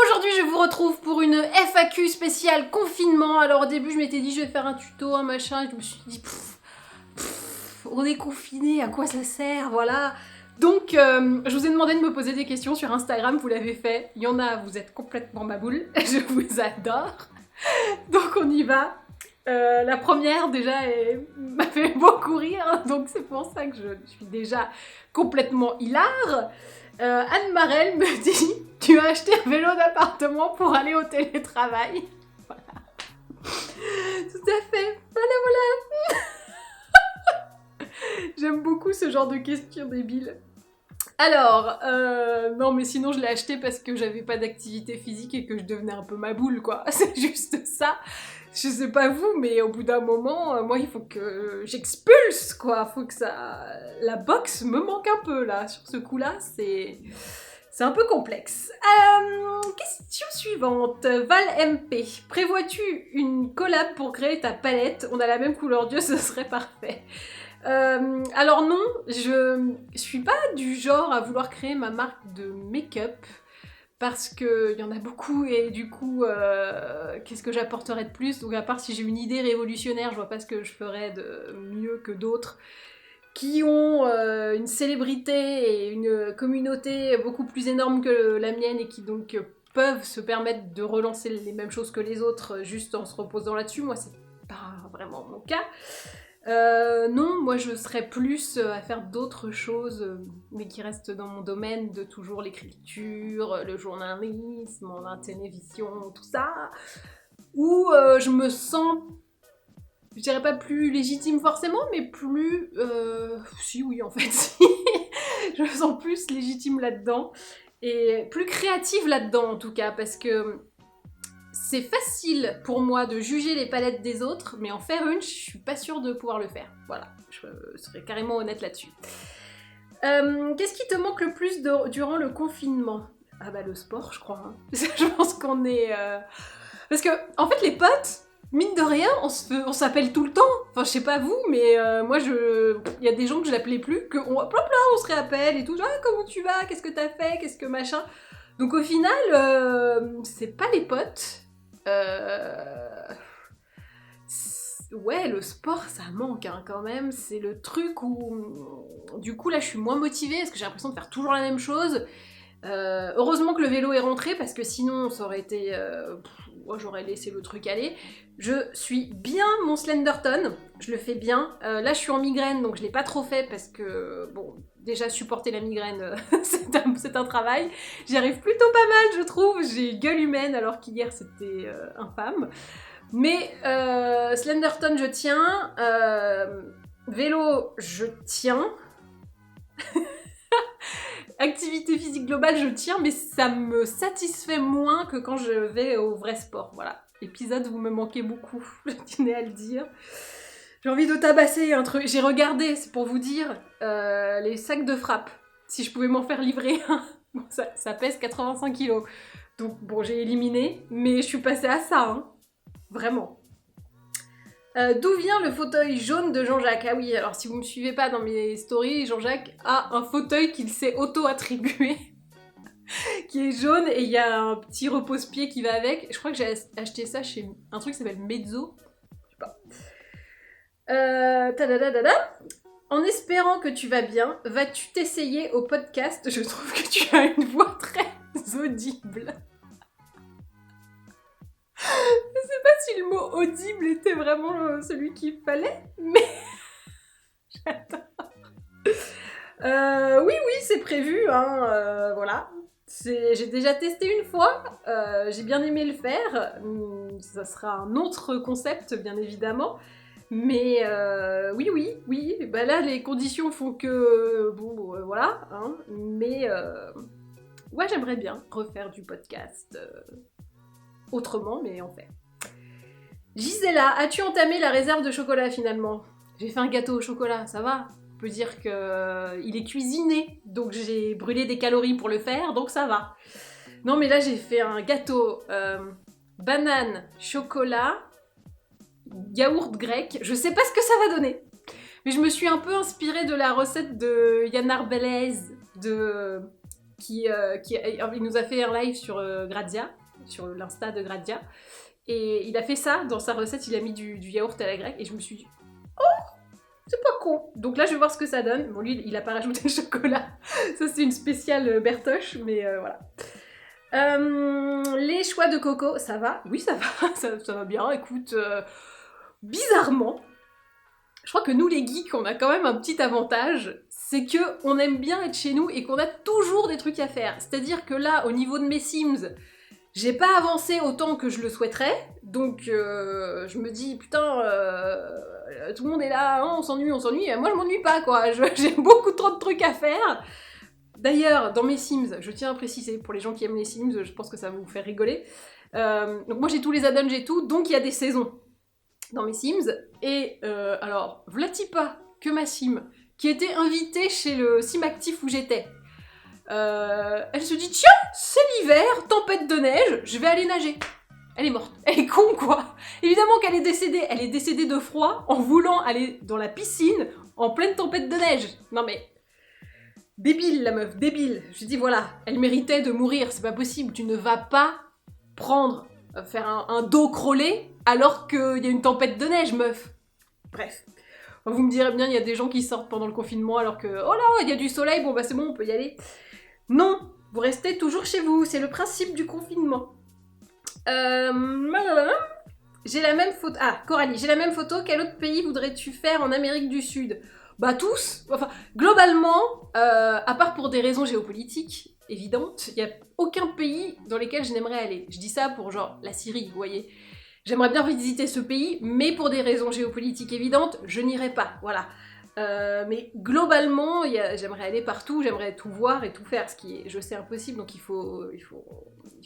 Aujourd'hui, je vous retrouve pour une FAQ spéciale confinement. Alors au début, je m'étais dit je vais faire un tuto, un machin, et je me suis dit on est confiné, à quoi ça sert, voilà. Donc, je vous ai demandé de me poser des questions sur Instagram, vous l'avez fait. Il y en a, vous êtes complètement ma boule, je vous adore. Donc on y va. La première déjà m'a fait beaucoup rire, donc c'est pour ça que je suis déjà complètement hilar. Anne Marel me dit « Tu as acheté un vélo d'appartement pour aller au télétravail ?» Voilà. Tout à fait. Voilà. J'aime beaucoup ce genre de questions débiles. Alors, non mais sinon je l'ai acheté parce que j'avais pas d'activité physique et que je devenais un peu ma boule, quoi. C'est juste ça. Je sais pas vous, mais au bout d'un moment, moi il faut que j'expulse, quoi. Faut que ça... La boxe me manque un peu, là. Sur ce coup-là, c'est un peu complexe. Question suivante. Val MP. Prévois-tu une collab pour créer ta palette? On a la même couleur d'yeux, ce serait parfait. Alors non, je suis pas du genre à vouloir créer ma marque de make-up parce qu'il y en a beaucoup et du coup, qu'est-ce que j'apporterais de plus? Donc à part si j'ai une idée révolutionnaire, je vois pas ce que je ferais de mieux que d'autres qui ont une célébrité et une communauté beaucoup plus énorme que la mienne et qui donc peuvent se permettre de relancer les mêmes choses que les autres juste en se reposant là-dessus. Moi, c'est pas vraiment mon cas. Non, moi je serais plus à faire d'autres choses, mais qui restent dans mon domaine de toujours l'écriture, le journalisme, la télévision, tout ça, où je me sens, je dirais pas plus légitime forcément, mais plus... si, oui, en fait, si. Je me sens plus légitime là-dedans, et plus créative là-dedans en tout cas, parce que... C'est facile pour moi de juger les palettes des autres, mais en faire une, je suis pas sûre de pouvoir le faire. Voilà, je serais carrément honnête là-dessus. Qu'est-ce qui te manque le plus durant le confinement? Ah bah le sport, je crois. Hein. Je pense qu'on est... Parce que, en fait, les potes, mine de rien, on s'appelle tout le temps. Enfin, je sais pas vous, mais moi, il y a des gens que je l'appelais plus, on se réappelle et tout. Genre, ah, comment tu vas? Qu'est-ce que t'as fait? Qu'est-ce que machin? Donc au final, c'est pas les potes. Ouais, le sport, ça manque hein, quand même. C'est le truc où... Du coup, là, je suis moins motivée parce que j'ai l'impression de faire toujours la même chose. Heureusement que le vélo est rentré parce que sinon, ça aurait été... moi, j'aurais laissé le truc aller. Je suis bien mon Slenderton. Je le fais bien. Là, je suis en migraine, donc je l'ai pas trop fait parce que... Bon, déjà, supporter la migraine, c'est un travail. J'y arrive plutôt pas mal, je trouve. J'ai gueule humaine alors qu'hier, c'était infâme. Mais Slenderton, je tiens. Vélo, je tiens. Activité physique globale, je tiens, mais ça me satisfait moins que quand je vais au vrai sport. Voilà. Épisode, vous me manquez beaucoup, je tenais à le dire. J'ai envie de tabasser un truc. J'ai regardé, c'est pour vous dire, les sacs de frappe. Si je pouvais m'en faire livrer un. Bon, ça pèse 85 kilos. Donc bon, j'ai éliminé, mais je suis passée à ça, hein. Vraiment. D'où vient le fauteuil jaune de Jean-Jacques? Ah oui, alors si vous me suivez pas dans mes stories, Jean-Jacques a un fauteuil qu'il s'est auto-attribué, qui est jaune, et il y a un petit repose-pied qui va avec. Je crois que j'ai acheté ça chez un truc qui s'appelle Mezzo. Je sais pas. En espérant que tu vas bien, vas-tu t'essayer au podcast? Je trouve que tu as une voix très audible. Je sais pas si le mot audible était vraiment celui qu'il fallait, mais j'adore. Oui, c'est prévu, hein, voilà. J'ai déjà testé une fois, j'ai bien aimé le faire. Ça sera un autre concept, bien évidemment. Mais oui. Bah là, les conditions font que... Bon, voilà. Hein, mais ouais, j'aimerais bien refaire du podcast autrement, mais en fait. Gisela, as-tu entamé la réserve de chocolat finalement? J'ai fait un gâteau au chocolat, ça va? On peut dire qu'il est cuisiné, donc j'ai brûlé des calories pour le faire, donc ça va. Non mais là j'ai fait un gâteau banane, chocolat, yaourt grec, je sais pas ce que ça va donner. Mais je me suis un peu inspirée de la recette de Yann Arbelaise de il nous a fait un live sur Grazia, sur l'insta de Grazia, et il a fait ça, dans sa recette, il a mis du yaourt à la grecque, et je me suis dit, c'est pas con. Donc là, je vais voir ce que ça donne. Bon, lui, il a pas rajouté le chocolat. Ça, c'est une spéciale Bertoche, mais voilà. Les choix de coco, ça va? Oui, ça va, ça va bien. Écoute, bizarrement, je crois que nous, les geeks, on a quand même un petit avantage, c'est que on aime bien être chez nous et qu'on a toujours des trucs à faire. C'est-à-dire que là, au niveau de mes Sims, j'ai pas avancé autant que je le souhaiterais, donc je me dis, putain, tout le monde est là, hein, on s'ennuie, moi je m'ennuie pas, quoi, j'ai beaucoup trop de trucs à faire. D'ailleurs, dans mes Sims, je tiens à préciser, pour les gens qui aiment les Sims, je pense que ça va vous faire rigoler, donc moi j'ai tous les add-ons, j'ai tout, donc il y a des saisons dans mes Sims, et alors, v'là-t-il pas que ma Sim, qui était invitée chez le Sim Actif où j'étais, elle se dit, tiens, c'est l'hiver, tempête de neige, je vais aller nager. Elle est morte. Elle est con, quoi. Évidemment qu'elle est décédée. Elle est décédée de froid en voulant aller dans la piscine en pleine tempête de neige. Non mais... Débile, la meuf, débile. Je dis, voilà, elle méritait de mourir, c'est pas possible. Tu ne vas pas faire un dos crawlé alors qu'il y a une tempête de neige, meuf. Bref. Vous me direz bien, il y a des gens qui sortent pendant le confinement alors que, oh là, il y a du soleil, bon bah c'est bon, on peut y aller. Non, vous restez toujours chez vous, c'est le principe du confinement. J'ai la même photo. Ah, Coralie, j'ai la même photo. Quel autre pays voudrais-tu faire en Amérique du Sud? Bah tous. Enfin, globalement, à part pour des raisons géopolitiques évidentes, il n'y a aucun pays dans lesquels je n'aimerais aller. Je dis ça pour genre la Syrie, vous voyez. J'aimerais bien visiter ce pays, mais pour des raisons géopolitiques évidentes, je n'irai pas. Voilà. Mais globalement, j'aimerais aller partout, j'aimerais tout voir et tout faire, ce qui est, je sais, impossible, donc il faut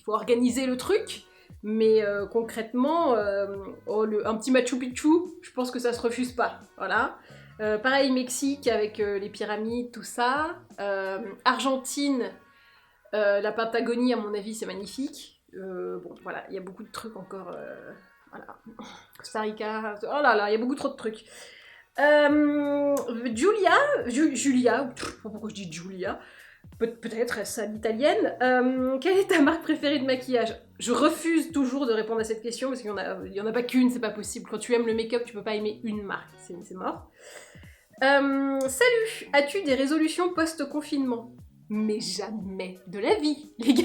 organiser le truc. Mais concrètement, un petit Machu Picchu, je pense que ça se refuse pas. Voilà. Pareil, Mexique avec les pyramides, tout ça. Argentine, la Patagonie, à mon avis, c'est magnifique. Bon, voilà, il y a beaucoup de trucs encore. Voilà. Costa Rica, oh là là, il y a beaucoup trop de trucs. Julia, pourquoi je dis Julia? Peut-être est-ce à l'italienne. Quelle est ta marque préférée de maquillage? Je refuse toujours de répondre à cette question parce qu'il y en a pas qu'une, c'est pas possible. Quand tu aimes le make-up, tu peux pas aimer une marque, c'est mort. Salut, as-tu des résolutions post-confinement? Mais jamais de la vie, les gars.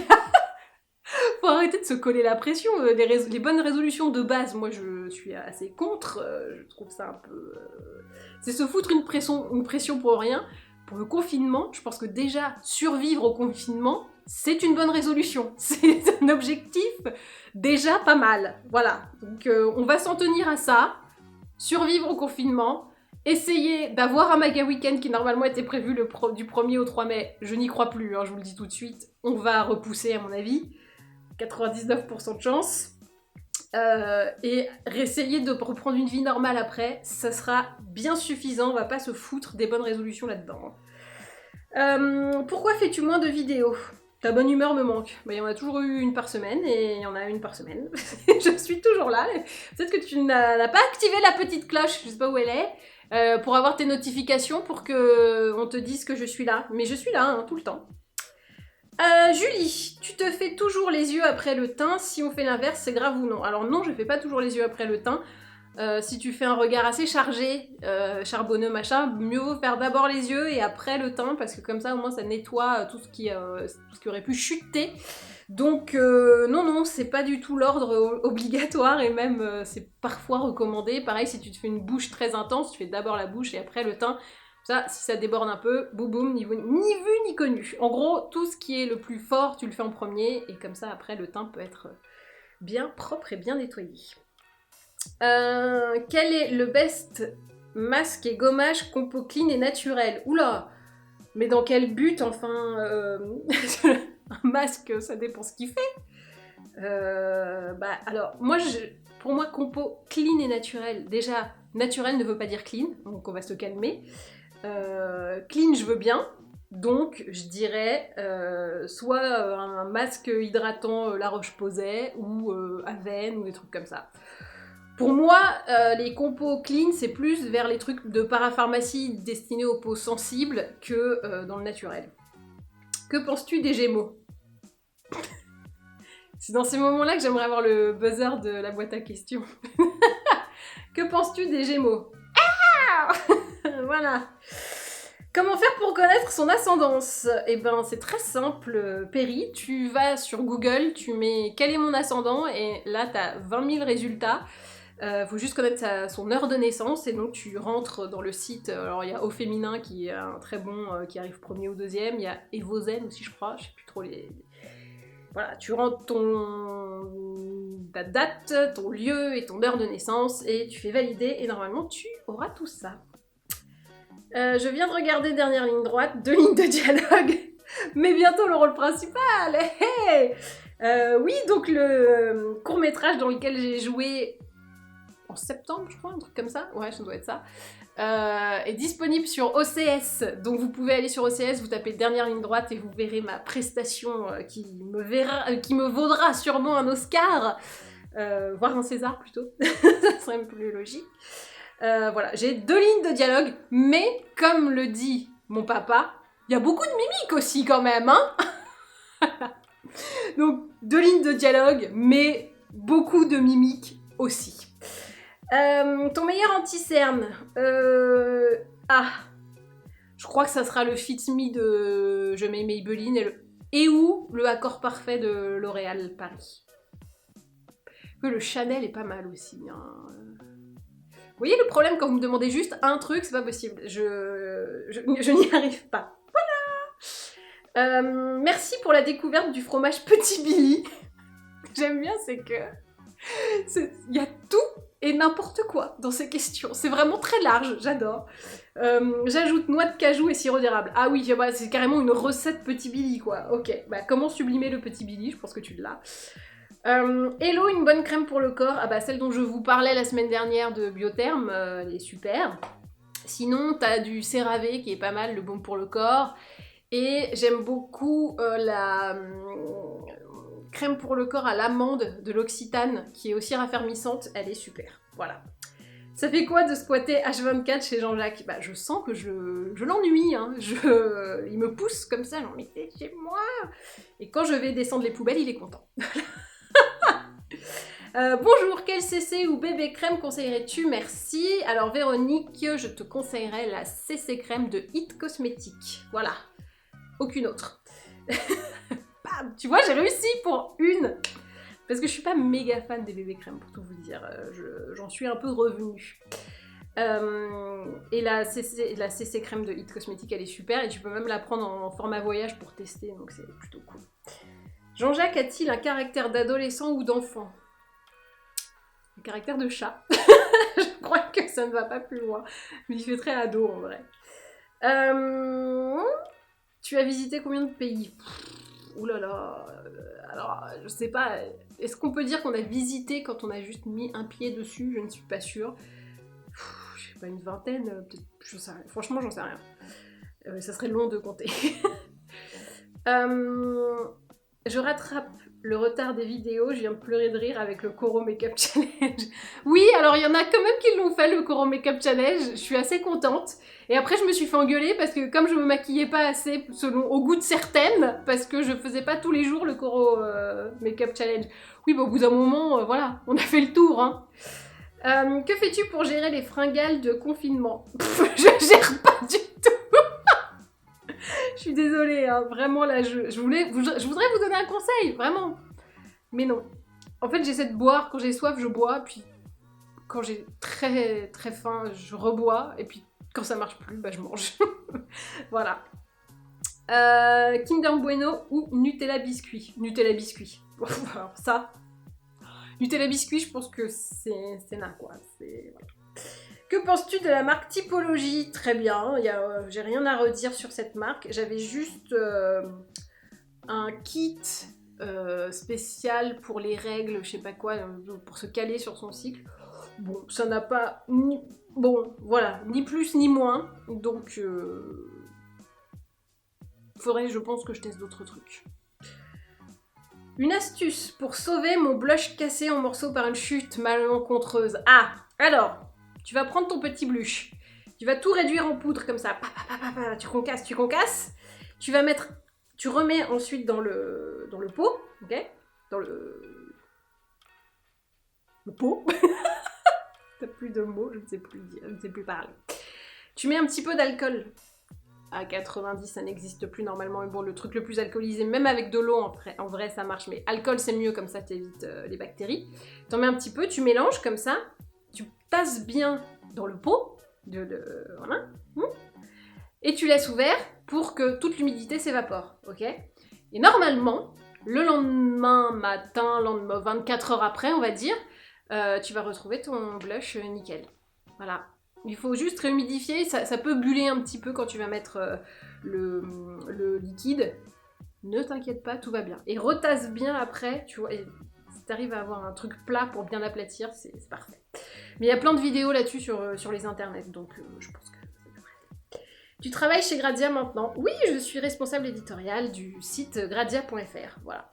Faut arrêter de se coller la pression. Les bonnes résolutions de base, moi je suis assez contre. Je trouve ça un peu... C'est se foutre une pression pour rien. Pour le confinement, je pense que déjà, survivre au confinement, c'est une bonne résolution. C'est un objectif déjà pas mal. Voilà, donc on va s'en tenir à ça. Survivre au confinement. Essayer d'avoir un Maga Weekend qui normalement était prévu du 1er au 3 mai. Je n'y crois plus, hein, je vous le dis tout de suite. On va repousser à mon avis. 99% de chance. Et essayer de reprendre une vie normale après, ça sera bien suffisant, on va pas se foutre des bonnes résolutions là-dedans. Pourquoi fais-tu moins de vidéos? Ta bonne humeur me manque. Bah, il y en a toujours eu une par semaine, et il y en a une par semaine. Je suis toujours là. Peut-être que tu n'as pas activé la petite cloche, je sais pas où elle est, pour avoir tes notifications, pour qu'on te dise que je suis là. Mais je suis là, hein, tout le temps. Julie, tu te fais toujours les yeux après le teint. Si on fait l'inverse, c'est grave ou non? Alors non, je fais pas toujours les yeux après le teint. Si tu fais un regard assez chargé, charbonneux, machin, mieux vaut faire d'abord les yeux et après le teint, parce que comme ça, au moins, ça nettoie tout ce qui aurait pu chuter. Donc non, c'est pas du tout l'ordre obligatoire, et même c'est parfois recommandé. Pareil, si tu te fais une bouche très intense, tu fais d'abord la bouche et après le teint. Ça, si ça déborde un peu, boum, ni vu ni connu. En gros, tout ce qui est le plus fort, tu le fais en premier, et comme ça, après, le teint peut être bien propre et bien nettoyé. Quel est le best masque et gommage compo clean et naturel? Oula! Mais dans quel but, enfin... un masque, ça dépend ce qu'il fait. Alors, pour moi, compo clean et naturel, déjà, naturel ne veut pas dire clean, donc on va se calmer. Clean, je veux bien, donc je dirais soit un masque hydratant La Roche-Posay ou Avène ou des trucs comme ça. Pour moi, les compos clean, c'est plus vers les trucs de parapharmacie destinés aux peaux sensibles que dans le naturel. Que penses-tu des Gémeaux? C'est dans ces moments-là que j'aimerais avoir le buzzer de la boîte à questions. Que penses-tu des Gémeaux? Ah voilà. Comment faire pour connaître son ascendance? Eh ben, c'est très simple, Perry. Tu vas sur Google, tu mets quel est mon ascendant et là, t'as 20 000 résultats. Faut juste connaître son heure de naissance et donc tu rentres dans le site. Alors, il y a Au Féminin qui est un très bon, qui arrive premier ou deuxième. Il y a Evozen aussi, je crois. Je sais plus trop les... Voilà, tu rentres ta date, ton lieu et ton heure de naissance et tu fais valider et normalement tu auras tout ça. Je viens de regarder Dernière ligne droite, 2 lignes de dialogue, mais bientôt le rôle principal. Hey oui, donc le court-métrage dans lequel j'ai joué en septembre, je crois, un truc comme ça. Ouais, ça doit être ça. Est disponible sur OCS. Donc vous pouvez aller sur OCS, vous tapez Dernière ligne droite et vous verrez ma prestation qui me vaudra sûrement un Oscar, voire un César plutôt. Ça serait plus logique. Voilà, j'ai 2 lignes de dialogue, mais comme le dit mon papa, il y a beaucoup de mimiques aussi quand même, hein. Donc 2 lignes de dialogue, mais beaucoup de mimiques aussi. Ton meilleur anti-cerne, je crois que ça sera le Fit Me de Je mets Maybelline ou le Accord Parfait de L'Oréal Paris. Que le Chanel est pas mal aussi, hein. Vous voyez le problème quand vous me demandez juste un truc, c'est pas possible. Je n'y arrive pas. Voilà. Merci pour la découverte du fromage Petit Billy. J'aime bien, c'est que il y a tout et n'importe quoi dans ces questions. C'est vraiment très large, j'adore. J'ajoute noix de cajou et sirop d'érable. Ah oui, bah, c'est carrément une recette Petit Billy, quoi. Ok, bah comment sublimer le Petit Billy? Je pense que tu l'as. Hello, une bonne crème pour le corps. Ah bah celle dont je vous parlais la semaine dernière de Biotherm, elle est super. Sinon, t'as du CeraVe qui est pas mal, le baume pour le corps. Et j'aime beaucoup la crème pour le corps à l'amande de l'Occitane, qui est aussi raffermissante. Elle est super. Voilà. Ça fait quoi de squatter H24 chez Jean-Jacques? Bah je sens que je l'ennuie, hein. Il me pousse comme ça, genre mais t'es chez moi. Et quand je vais descendre les poubelles, il est content. Bonjour, quel CC ou bébé crème conseillerais-tu? Merci. Alors Véronique, je te conseillerais la CC crème de It Cosmetics. Voilà. Aucune autre. Bam, tu vois, j'ai réussi pour une. Parce que je suis pas méga fan des bébés crèmes, pour tout vous dire. J'en suis un peu revenue. Et la CC crème de It Cosmetics, elle est super. Et tu peux même la prendre en format voyage pour tester. Donc c'est plutôt cool. Jean-Jacques a-t-il un caractère d'adolescent ou d'enfant? Un caractère de chat. Je crois que ça ne va pas plus loin. Mais il fait très ado en vrai. Tu as visité combien de pays? Ouh là là. Alors, je sais pas. Est-ce qu'on peut dire qu'on a visité quand on a juste mis un pied dessus? Je ne suis pas sûre. Je sais pas, une vingtaine, peut-être. Je sais rien. Franchement, j'en sais rien. Ça serait long de compter. Je rattrape le retard des vidéos, je viens de pleurer de rire avec le Koro Makeup Challenge. Oui, alors il y en a quand même qui l'ont fait, le Koro Makeup Challenge, je suis assez contente. Et après je me suis fait engueuler parce que comme je me maquillais pas assez au goût de certaines, parce que je faisais pas tous les jours le Koro Makeup Challenge. Oui, bah au bout d'un moment, voilà, on a fait le tour, hein. Que fais-tu pour gérer les fringales de confinement? Je gère pas du tout. Je suis désolée, hein, vraiment là, je voudrais vous donner un conseil, vraiment. Mais non. En fait, j'essaie de boire, quand j'ai soif, je bois, puis quand j'ai très très faim, je rebois, et puis quand ça marche plus, bah je mange. Voilà. Kinder Bueno ou Nutella Biscuit? Nutella Biscuit. Alors ça, Nutella Biscuit, je pense que c'est nain, quoi. Voilà. Que penses-tu de la marque Typologie? Très bien, j'ai rien à redire sur cette marque. J'avais juste un kit spécial pour les règles, je sais pas quoi, pour se caler sur son cycle. Bon, ça n'a pas... Bon, voilà, ni plus ni moins. Donc, faudrait, je pense, que je teste d'autres trucs. Une astuce pour sauver mon blush cassé en morceaux par une chute malencontreuse. Ah, alors... Tu vas prendre ton petit blush, tu vas tout réduire en poudre comme ça, tu concasses. Tu vas mettre Tu remets ensuite dans le pot, ok? Dans le pot. T'as plus de mots, je ne sais plus dire, je ne sais plus parler. Tu mets un petit peu d'alcool. À 90, ça n'existe plus normalement, mais bon, le truc le plus alcoolisé, même avec de l'eau, en vrai, ça marche, mais alcool, c'est mieux, comme ça, t'évites les bactéries. T'en mets un petit peu, tu mélanges comme ça, tu tasses bien dans le pot, voilà, et tu laisses ouvert pour que toute l'humidité s'évapore, ok? Et normalement, le lendemain matin, 24 heures après, on va dire, tu vas retrouver ton blush nickel. Voilà. Il faut juste réhumidifier, ça peut buller un petit peu quand tu vas mettre le liquide. Ne t'inquiète pas, tout va bien. Et retasse bien après, tu vois, et si t'arrives à avoir un truc plat pour bien aplatir, c'est parfait. Mais il y a plein de vidéos là-dessus sur les internets, donc je pense que ça devrait aller. Tu travailles chez Gradia maintenant? Oui, je suis responsable éditoriale du site gradia.fr, voilà.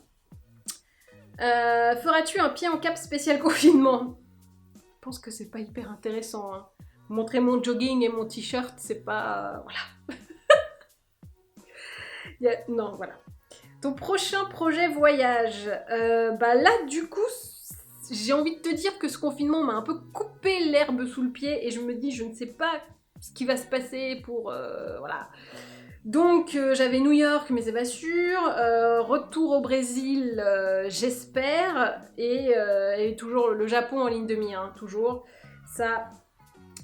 Feras-tu un pied en cap spécial confinement? Je pense que c'est pas hyper intéressant, hein. Montrer mon jogging et mon t-shirt, c'est pas... voilà. Non, voilà. Ton prochain projet voyage. Là, du coup, j'ai envie de te dire que ce confinement m'a un peu coupé l'herbe sous le pied et je me dis, je ne sais pas ce qui va se passer pour... voilà. Donc, j'avais New York, mais c'est pas sûr. Retour au Brésil, j'espère. Et toujours le Japon en ligne de mire, hein, toujours. Ça...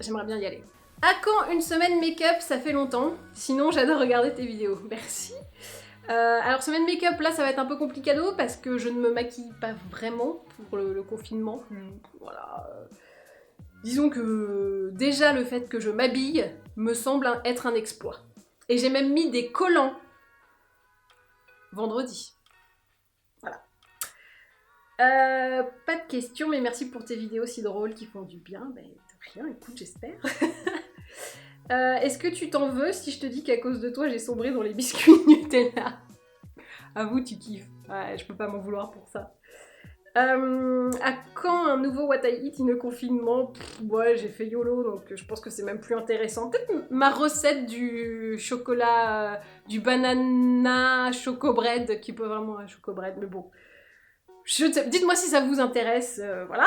J'aimerais bien y aller. À quand une semaine make-up? Ça fait longtemps. Sinon, j'adore regarder tes vidéos. Merci. Alors, semaine make-up, là, ça va être un peu complicado parce que je ne me maquille pas vraiment pour le confinement. Voilà. Disons que déjà, le fait que je m'habille me semble être un exploit. Et j'ai même mis des collants vendredi. Voilà. Pas de questions, mais merci pour tes vidéos si drôles qui font du bien. Ben, de rien, écoute, j'espère. Est-ce que tu t'en veux si je te dis qu'à cause de toi, j'ai sombré dans les biscuits Nutella? Avoue, tu kiffes. Ouais, je peux pas m'en vouloir pour ça. À quand un nouveau What I Eat in a confinement? Ouais, j'ai fait YOLO, donc je pense que c'est même plus intéressant. Peut-être ma recette du chocolat, du banana choco bread, qui peut vraiment un choco bread, mais bon. Dites-moi si ça vous intéresse, voilà,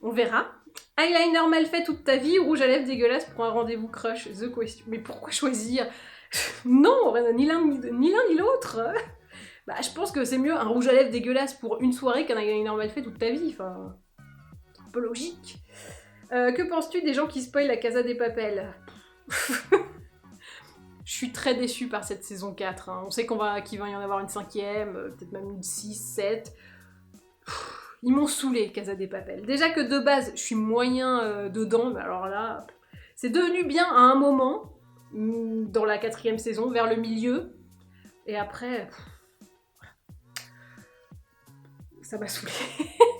on verra. Eyeliner mal fait toute ta vie, rouge à lèvres dégueulasse pour un rendez-vous crush, the question. Mais pourquoi choisir? Non, ni l'un ni l'autre. Bah, je pense que c'est mieux un rouge à lèvres dégueulasse pour une soirée qu'un eyeliner mal fait toute ta vie, enfin... C'est un peu logique. Que penses-tu des gens qui spoilent la Casa des Papel? Je suis très déçue par cette saison 4, hein. On sait qu'il va y en avoir une 5e, peut-être même une 6, 7... Ils m'ont saoulé, Casa des Papel. Déjà que de base, je suis moyen dedans, mais alors là, c'est devenu bien à un moment, dans la 4e saison, vers le milieu, et après, ça m'a saoulé.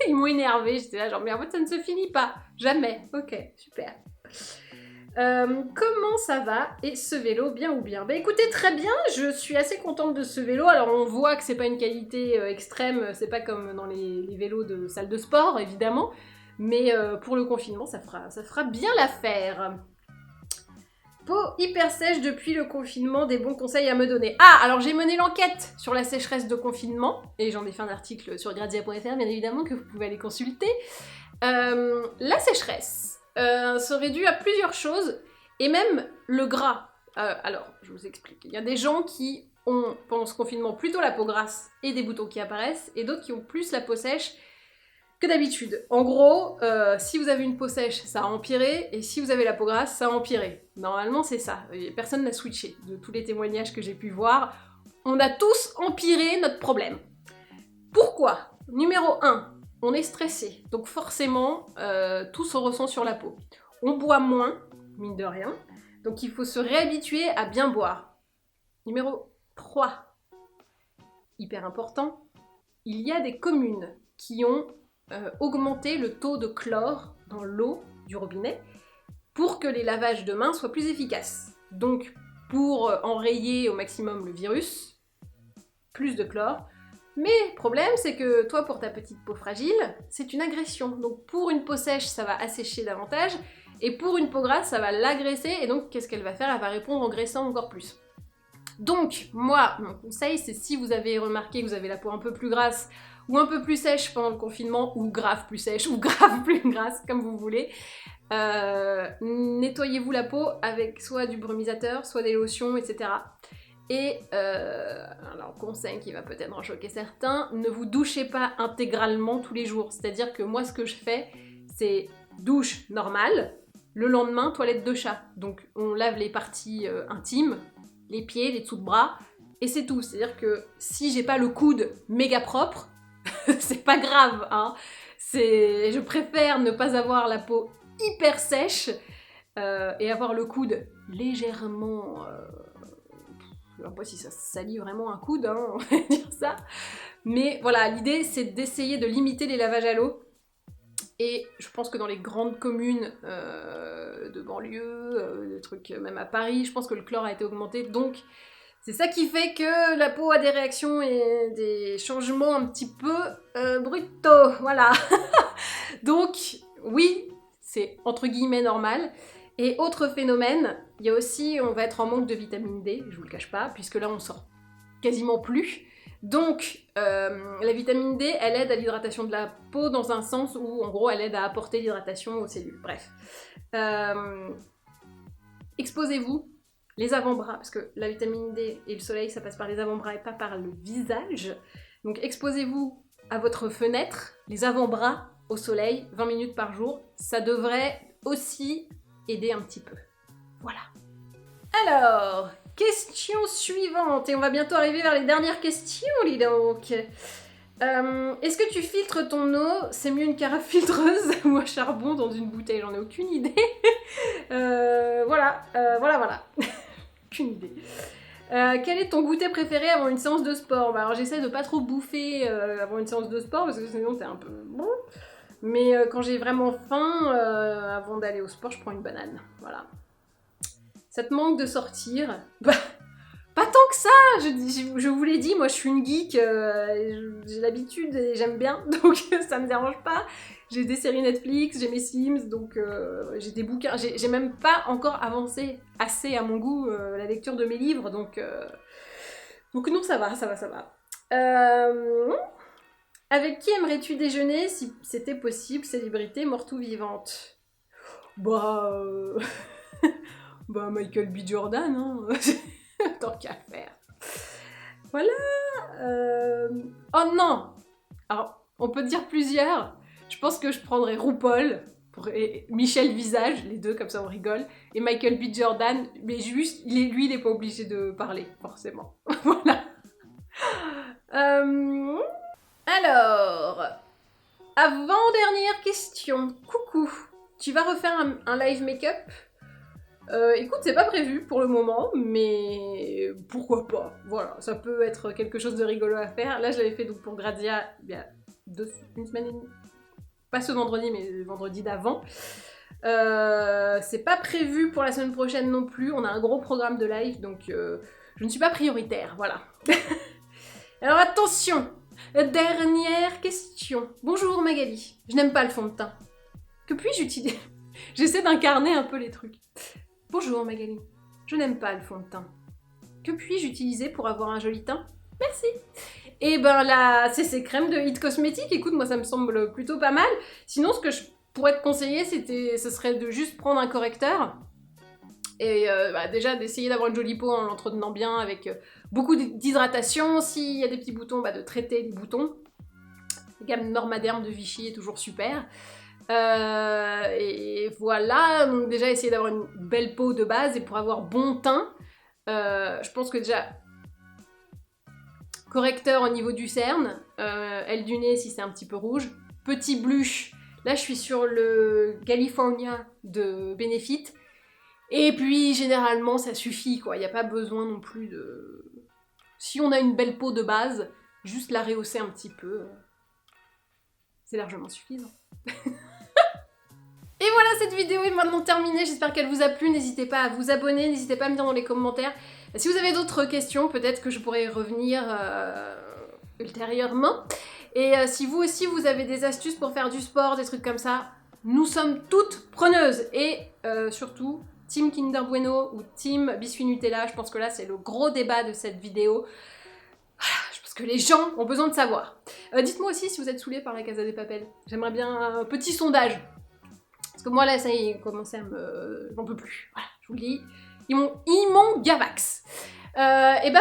Ils m'ont énervé, j'étais là genre, mais en fait ça ne se finit pas, jamais. Ok, super. Comment ça va? Et ce vélo, bien ou bien? Bah écoutez, très bien, je suis assez contente de ce vélo. Alors on voit que c'est pas une qualité extrême, c'est pas comme dans les vélos de salle de sport, évidemment. Mais pour le confinement, ça fera bien l'affaire. Peau hyper sèche depuis le confinement, des bons conseils à me donner. Ah, alors j'ai mené l'enquête sur la sécheresse de confinement, et j'en ai fait un article sur gradia.fr, bien évidemment, que vous pouvez aller consulter. La sécheresse serait due à plusieurs choses, et même le gras. Alors, je vous explique. Il y a des gens qui ont, pendant ce confinement, plutôt la peau grasse et des boutons qui apparaissent, et d'autres qui ont plus la peau sèche que d'habitude. En gros, si vous avez une peau sèche, ça a empiré, et si vous avez la peau grasse, ça a empiré. Normalement, c'est ça. Personne n'a switché. De tous les témoignages que j'ai pu voir, on a tous empiré notre problème. Pourquoi? Numéro 1. On est stressé, donc forcément, tout se ressent sur la peau. On boit moins, mine de rien, donc il faut se réhabituer à bien boire. Numéro 3, hyper important, il y a des communes qui ont augmenté le taux de chlore dans l'eau du robinet pour que les lavages de mains soient plus efficaces. Donc, pour enrayer au maximum le virus, plus de chlore. Mais le problème, c'est que toi, pour ta petite peau fragile, c'est une agression. Donc pour une peau sèche, ça va assécher davantage, et pour une peau grasse, ça va l'agresser, et donc qu'est-ce qu'elle va faire? Elle va répondre en graissant encore plus. Donc, moi, mon conseil, c'est si vous avez remarqué que vous avez la peau un peu plus grasse ou un peu plus sèche pendant le confinement, ou grave plus sèche, ou grave plus grasse, comme vous voulez, nettoyez-vous la peau avec soit du brumisateur, soit des lotions, etc. Et, alors conseil qui va peut-être en choquer certains, ne vous douchez pas intégralement tous les jours. C'est-à-dire que moi, ce que je fais, c'est douche normale, le lendemain, toilette de chat. Donc on lave les parties intimes, les pieds, les dessous de bras, et c'est tout. C'est-à-dire que si j'ai pas le coude méga propre, c'est pas grave, hein. Je préfère ne pas avoir la peau hyper sèche et avoir le coude légèrement... je sais pas si ça salit vraiment un coude, hein, on va dire ça. Mais voilà, l'idée c'est d'essayer de limiter les lavages à l'eau. Et je pense que dans les grandes communes de banlieue, des trucs même à Paris, je pense que le chlore a été augmenté. Donc c'est ça qui fait que la peau a des réactions et des changements un petit peu brutaux. Voilà. Donc oui, c'est entre guillemets normal. Et autre phénomène, il y a aussi, on va être en manque de vitamine D, je vous le cache pas, puisque là on sort quasiment plus. Donc la vitamine D, elle aide à l'hydratation de la peau dans un sens où en gros elle aide à apporter l'hydratation aux cellules. Bref. Exposez-vous les avant-bras, parce que la vitamine D et le soleil ça passe par les avant-bras et pas par le visage. Donc exposez-vous à votre fenêtre, les avant-bras au soleil, 20 minutes par jour. Ça devrait aussi aider un petit peu. Voilà. Alors, question suivante, et on va bientôt arriver vers les dernières questions, dis donc. Est-ce que tu filtres ton eau? C'est mieux une carafe filtreuse ou un charbon dans une bouteille? J'en ai aucune idée. Voilà. Aucune idée. Quel est ton goûter préféré avant une séance de sport? Bah, alors j'essaie de pas trop bouffer avant une séance de sport parce que sinon t'es un peu bon. Mais quand j'ai vraiment faim, avant d'aller au sport, je prends une banane. Voilà. Ça te manque de sortir? Bah, pas tant que ça. Je vous l'ai dit, moi je suis une geek, j'ai l'habitude et j'aime bien, donc ça me dérange pas. J'ai des séries Netflix, j'ai mes Sims, donc j'ai des bouquins. J'ai même pas encore avancé assez à mon goût la lecture de mes livres, donc non, ça va. Avec qui aimerais-tu déjeuner si c'était possible, célébrité, morte ou vivante? Bah, bah Michael B. Jordan, hein. Tant qu'à faire. Voilà. Oh non. Alors, on peut dire plusieurs. Je pense que je prendrais RuPaul et Michel Visage, les deux, comme ça on rigole, et Michael B. Jordan, mais juste, lui, il est pas obligé de parler, forcément. Voilà. Alors, avant-dernière question. Coucou, tu vas refaire un live make-up? Écoute, c'est pas prévu pour le moment, mais pourquoi pas. Voilà, ça peut être quelque chose de rigolo à faire. Là, je l'avais fait donc pour Grazia il y a une semaine et demie. Pas ce vendredi, mais le vendredi d'avant. C'est pas prévu pour la semaine prochaine non plus. On a un gros programme de live, donc je ne suis pas prioritaire, voilà. Alors attention, dernière question. Bonjour Magali, je n'aime pas le fond de teint. Que puis-je utiliser? J'essaie d'incarner un peu les trucs. Bonjour Magali, je n'aime pas le fond de teint. Que puis-je utiliser pour avoir un joli teint? Merci. Et ben la CC crème de It Cosmetics, écoute, moi ça me semble plutôt pas mal. Sinon, ce que je pourrais te conseiller, ce serait de juste prendre un correcteur et déjà d'essayer d'avoir une jolie peau en l'entretenant bien avec beaucoup d'hydratation. S'il y a des petits boutons, de traiter les boutons. La gamme Normaderm de Vichy est toujours super. Et voilà, donc déjà essayer d'avoir une belle peau de base et pour avoir bon teint, je pense que déjà correcteur au niveau du cerne, aile du nez si c'est un petit peu rouge, petit blush, là je suis sur le California de Benefit, et puis généralement ça suffit quoi, il n'y a pas besoin non plus de... Si on a une belle peau de base, juste la rehausser un petit peu, c'est largement suffisant. Et voilà, cette vidéo est maintenant terminée, j'espère qu'elle vous a plu, n'hésitez pas à vous abonner, n'hésitez pas à me dire dans les commentaires si vous avez d'autres questions, peut-être que je pourrais y revenir ultérieurement. Et si vous aussi vous avez des astuces pour faire du sport, des trucs comme ça, nous sommes toutes preneuses. Et surtout, Team Kinder Bueno ou Team Biscuit Nutella. Je pense que là, c'est le gros débat de cette vidéo. Je pense que les gens ont besoin de savoir. Dites-moi aussi si vous êtes saoulés par la Casa des Papel. J'aimerais bien un petit sondage. Parce que moi là, ça y est, commencé à me... J'en peux plus. Voilà, je vous le dis. Ils m'ont gavax. Et ben...